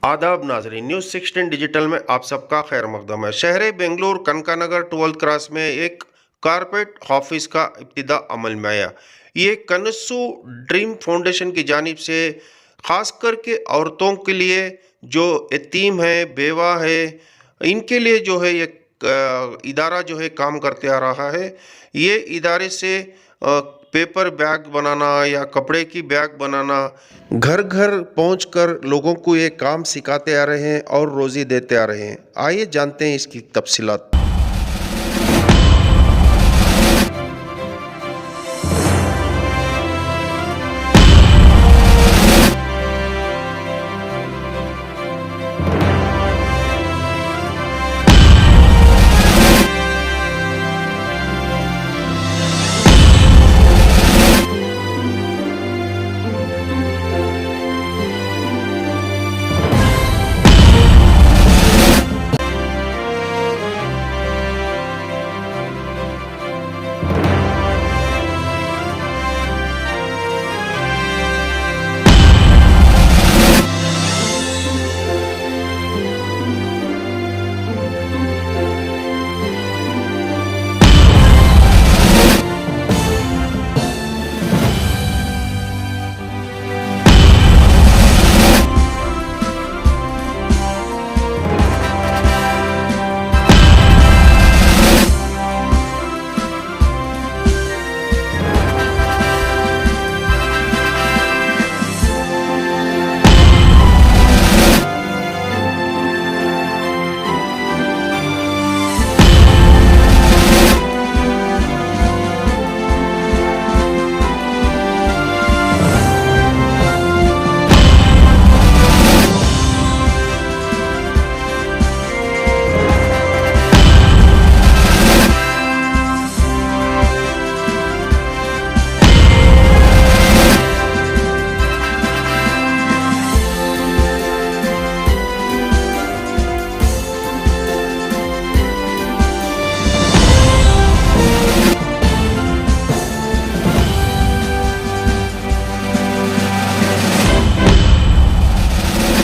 आदाब नाजरीन, news 16 digital में आप सबका खैर मकदम है। शहर बेंगलुरु कनकानगर 12th क्रॉस में एक कारपेट ऑफिस का इब्तिदा अमल में आया। ये कनसू ड्रीम फाउंडेशन की जानिब से ख़ास करके औरतों के लिए जो यतीम है, बेवा है, इनके लिए जो है ये इदारा जो है काम करते आ रहा है। ये इदारे से पेपर बैग बनाना या कपड़े की बैग बनाना घर घर पहुंचकर लोगों को ये काम सिखाते आ रहे हैं और रोज़ी देते आ रहे हैं। आइए जानते हैं इसकी तफसीलात।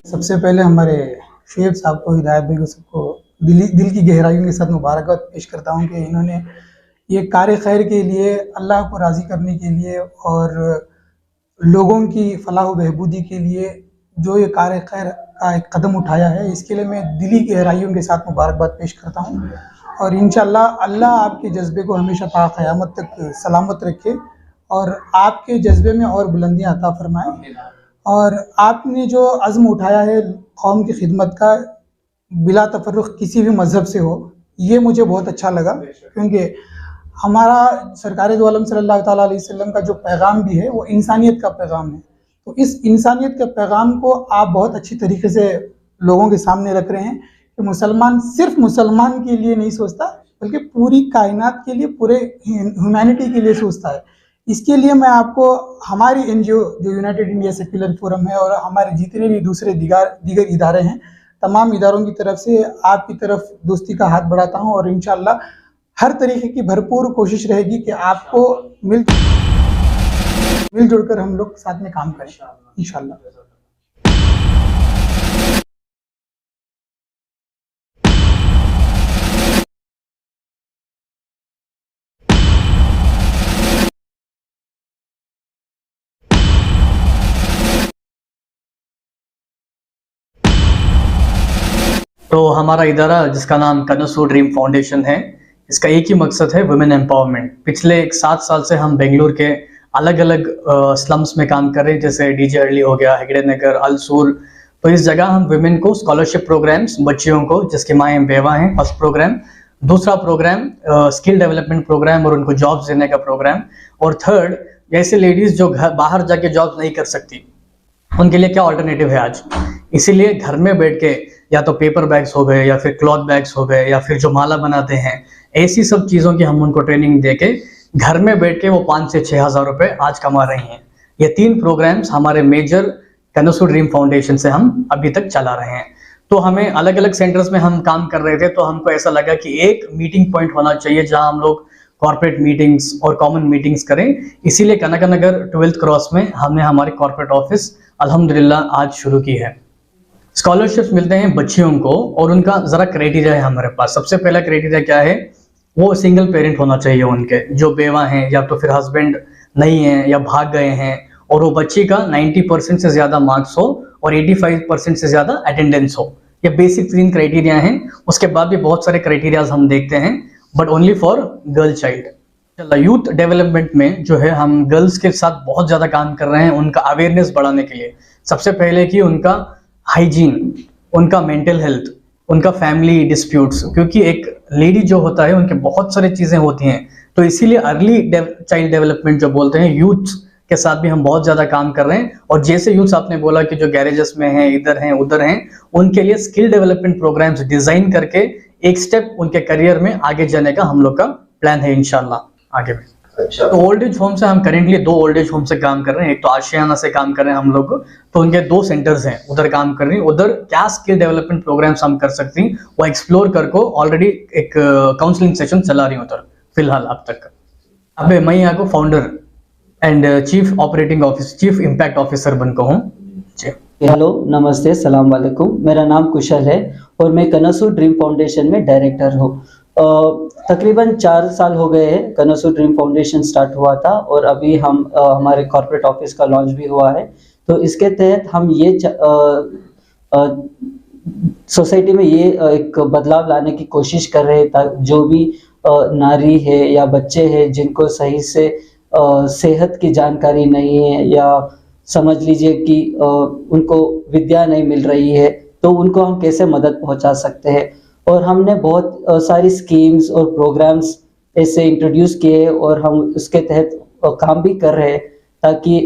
सबसे पहले हमारे शेख साहब को, हिदायत भाई को, सबको दिल की गहराइयों के साथ मुबारकबाद पेश करता हूँ कि इन्होंने ये कार्य खैर के लिए, अल्लाह को राज़ी करने के लिए और लोगों की फलाह व बहबूदी के लिए जो ये कार्य खैर का एक कदम उठाया है, इसके लिए मैं दिली गहराइयों के साथ मुबारकबाद पेश करता हूँ। और इंशाअल्लाह अल्लाह आपके जज्बे को हमेशा ता क़यामत तक सलामत रखे और आपके जज्बे में और बुलंदियाँ अता फरमाए। और आपने जो अज़्म उठाया है कौम की खिदमत का, बिला तफर्रुक़ किसी भी मज़हब से हो, ये मुझे बहुत अच्छा लगा, क्योंकि हमारा सरकार दो आलम सल्लल्लाहु ताला अलैहि वसल्लम का जो पैगाम भी है वो इंसानियत का पैगाम है। तो इस इंसानियत के पैगाम को आप बहुत अच्छी तरीके से लोगों के सामने रख रहे हैं कि मुसलमान सिर्फ मुसलमान के लिए नहीं सोचता, बल्कि पूरी कायनात के लिए, पूरे ह्यूमैनिटी के लिए सोचता है। इसके लिए मैं आपको हमारी एनजीओ जो यूनाइटेड इंडिया सेक्युलर फोरम है और हमारे जितने भी दूसरे दीगर इदारे हैं, तमाम इदारों की तरफ से आपकी तरफ दोस्ती का हाथ बढ़ाता हूं और इंशाअल्लाह हर तरीके की भरपूर कोशिश रहेगी कि आपको मिलजुल कर हम लोग साथ में काम करें इंशाअल्लाह। तो हमारा इदारा जिसका नाम कनसू ड्रीम फाउंडेशन है, इसका एक ही मकसद है वुमेन एम्पावरमेंट। पिछले 7 साल से हम बेंगलुरु के अलग अलग स्लम्स में काम कर रहे हैं, जैसे डीजे अर्ली हो गया, हेगड़े नगर, अलसूर। तो इस जगह हम वुमेन को स्कॉलरशिप प्रोग्राम्स, बच्चियों को जिसके माएँ बेवा हैं, फर्स्ट प्रोग्राम। दूसरा प्रोग्राम स्किल डेवलपमेंट प्रोग्राम और उनको जॉब्स देने का प्रोग्राम। और थर्ड, ऐसे लेडीज़ जो बाहर जाके जॉब नहीं कर सकती, उनके लिए क्या ऑल्टरनेटिव है आज। इसीलिए घर में बैठ के या तो पेपर बैग्स हो गए या फिर क्लॉथ बैग्स हो गए या फिर जो माला बनाते हैं, ऐसी सब चीज़ों की हम उनको ट्रेनिंग देके घर में बैठ के वो 5 से 6 हज़ार रुपये आज कमा रही हैं। ये 3 प्रोग्राम्स हमारे मेजर कनसू ड्रीम फाउंडेशन से हम अभी तक चला रहे हैं। तो हमें अलग अलग सेंटर्स में हम काम कर रहे थे, तो हमको ऐसा लगा कि एक मीटिंग पॉइंट होना चाहिए जहां हम लोग कॉर्पोरेट मीटिंग्स और कॉमन मीटिंग्स करें। इसीलिए कनकानगर 12th क्रॉस में हमने हमारी कॉर्पोरेट ऑफिस अल्हम्दुलिल्लाह आज शुरू की है। स्कॉलरशिप्स मिलते हैं बच्चियों को, और उनका ज़रा क्राइटेरिया है हमारे पास। सबसे पहला क्राइटेरिया क्या है, वो सिंगल पेरेंट होना चाहिए उनके, जो बेवा हैं या तो फिर हस्बैंड नहीं है या भाग गए हैं, और वो बच्ची का 90% से ज़्यादा मार्क्स हो और 85% से ज़्यादा अटेंडेंस हो। ये बेसिक 3 क्राइटेरिया हैं। उसके बाद भी बहुत सारे क्राइटेरियाज हम देखते हैं, but only for girl child. Youth development में जो है हम गर्ल्स के साथ बहुत ज़्यादा काम कर रहे हैं, उनका अवेयरनेस बढ़ाने के लिए। सबसे पहले कि उनका हाइजीन, उनका मेंटल हेल्थ, उनका फैमिली डिस्प्यूट्स, क्योंकि एक लेडी जो होता है उनके बहुत सारी चीज़ें होती हैं, तो इसीलिए अर्ली चाइल्ड डेवलपमेंट जो बोलते हैं, यूथ के साथ भी हम बहुत ज़्यादा काम कर रहे हैं। और जैसे यूथ आपने बोला कि जो गैरेजेस में हैं, इधर हैं उधर हैं, उनके लिए स्किल डेवलपमेंट प्रोग्राम्स डिज़ाइन करके एक स्टेप उनके करियर में आगे जाने का हम लोग का प्लान है इंशाल्लाह आगे भी। अच्छा, तो ओल्ड एज होम से हम करेंटली 2 ओल्ड एज होम से काम कर रहे हैं। एक तो आशियाना से काम कर रहे हैं हम लोग, तो उनके 2 सेंटर्स हैं, उधर काम कर रही हैं। उधर क्या स्किल डेवलपमेंट प्रोग्राम्स हम कर सकते हैं वो एक्सप्लोर कर को ऑलरेडी एक काउंसलिंग सेशन चला रही हूँ उधर फिलहाल अब तक। अब मैं यहाँ को founder and chief operating officer, chief impact officer बनकर हूँ जी। हेलो, नमस्ते, सलाम वालेकुम। मेरा नाम कुशल है और मैं कनसू ड्रीम फाउंडेशन में डायरेक्टर हूँ। तकरीबन 4 साल हो गए हैं कनसू ड्रीम फाउंडेशन स्टार्ट हुआ था, और अभी हम हमारे कॉर्पोरेट ऑफिस का लॉन्च भी हुआ है। तो इसके तहत हम ये सोसाइटी में ये एक बदलाव लाने की कोशिश कर रहे हैं, जो भी नारी है या बच्चे हैं जिनको सही से सेहत की जानकारी नहीं है, या समझ लीजिए कि उनको विद्या नहीं मिल रही है, तो उनको हम कैसे मदद पहुंचा सकते हैं। और हमने बहुत सारी स्कीम्स और प्रोग्राम्स ऐसे इंट्रोड्यूस किए, और हम उसके तहत काम भी कर रहे हैं ताकि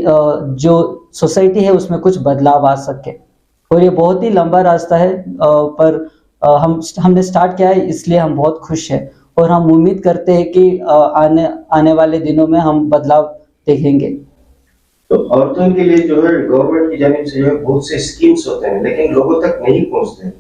जो सोसाइटी है उसमें कुछ बदलाव आ सके। और ये बहुत ही लंबा रास्ता है, पर हमने स्टार्ट किया है, इसलिए हम बहुत खुश हैं, और हम उम्मीद करते हैं कि आने वाले दिनों में हम बदलाव देखेंगे। तो औरतों के लिए जो है गवर्नमेंट की जानिब से जो है बहुत से स्कीम्स होते हैं, लेकिन लोगों तक नहीं पहुंचते हैं।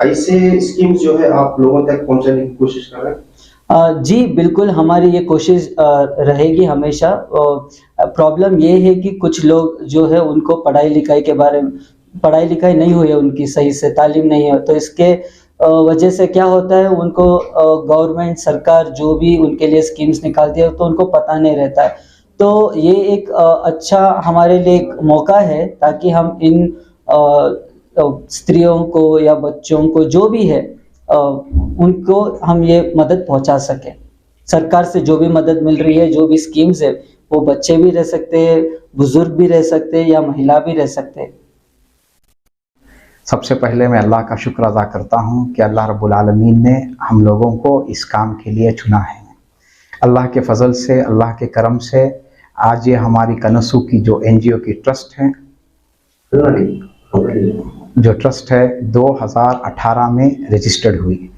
ऐसे स्कीम्स जो है आप लोगों तक पहुंचाने की कोशिश कर रहे हैं? जी बिल्कुल, हमारी ये कोशिश रहेगी हमेशा। प्रॉब्लम ये है कि कुछ लोग जो है उनको पढ़ाई लिखाई नहीं हुई है, उनकी सही से तालीम नहीं है, तो इसके वजह से क्या होता है, उनको गवर्नमेंट सरकार जो भी उनके लिए स्कीम्स निकालती है तो उनको पता नहीं रहता है। तो ये एक अच्छा हमारे लिए एक मौका है ताकि हम इन स्त्रियों को या बच्चों को जो भी है उनको हम ये मदद पहुंचा सकें। सरकार से जो भी मदद मिल रही है, जो भी स्कीम्स है, वो बच्चे भी रह सकते हैं, बुजुर्ग भी रह सकते हैं, या महिला भी रह सकते हैं। सबसे पहले मैं अल्लाह का शुक्र अदा करता हूँ कि अल्लाह रब्बुल आलमीन ने हम लोगों को इस काम के लिए चुना है। अल्लाह के फजल से, अल्लाह के करम से आज ये हमारी कनसू की जो एनजीओ की ट्रस्ट है, जो ट्रस्ट है 2018 में रजिस्टर्ड हुई।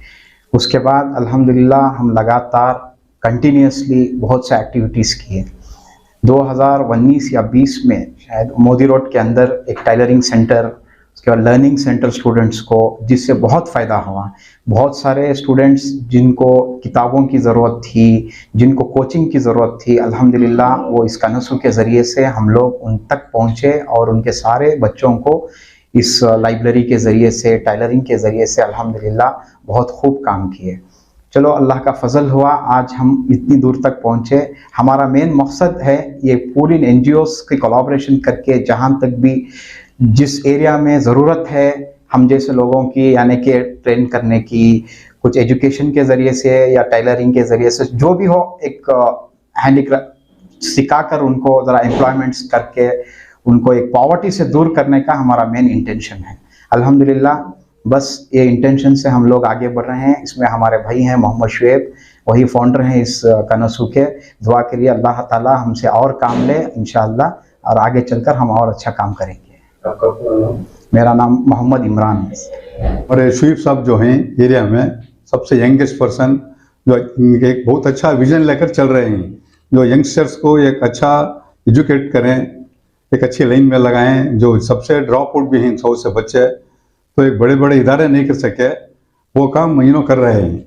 उसके बाद अल्हम्दुलिल्लाह हम लगातार कंटिन्यूसली बहुत से एक्टिविटीज़ किए। 2019 या 20 में शायद मोदी रोड के अंदर एक टाइलरिंग सेंटर, उसके बाद लर्निंग सेंटर स्टूडेंट्स को, जिससे बहुत फ़ायदा हुआ। बहुत सारे स्टूडेंट्स जिनको किताबों की ज़रूरत थी, जिनको कोचिंग की ज़रूरत थी, अल्हम्दुलिल्लाह वो इस कनसू के ज़रिए से हम लोग उन तक पहुँचे, और उनके सारे बच्चों को इस लाइब्रेरी के ज़रिए से, टाइलरिंग के ज़रिए से अल्हम्दुलिल्लाह बहुत खूब काम किए। चलो अल्लाह का फजल हुआ, आज हम इतनी दूर तक पहुँचे। हमारा मेन मकसद है ये पूरी NGOs की कोलैबोरेशन करके, जहाँ तक भी जिस एरिया में ज़रूरत है हम जैसे लोगों की, यानी कि ट्रेन करने की, कुछ एजुकेशन के ज़रिए से या टाइलरिंग के ज़रिए से, जो भी हो, एक हैंडीक्राफ्ट सिखाकर उनको ज़रा एम्प्लॉयमेंट्स करके उनको एक पॉवर्टी से दूर करने का हमारा मेन इंटेंशन है। अल्हम्दुलिल्लाह बस ये इंटेंशन से हम लोग आगे बढ़ रहे हैं। इसमें हमारे भाई हैं मोहम्मद शुएब, वही फाउंडर हैं इस कनसू के। दुआ करिए अल्लाह ताला हमसे और काम ले इंशाअल्लाह, और आगे चलकर हम और अच्छा काम करेंगे। मेरा नाम मोहम्मद इमरान है। और शुएब साहब जो हैं एरिया में सबसे यंगेस्ट पर्सन, जो एक बहुत अच्छा विजन लेकर चल रहे हैं, जो यंगस्टर्स को एक अच्छा एजुकेट करें, एक अच्छी लाइन में लगाएं। जो सबसे ड्रॉप आउट भी हैं 100 से बच्चे, तो एक बड़े बड़े इदारे नहीं कर सके, वो काम महीनों कर रहे हैं।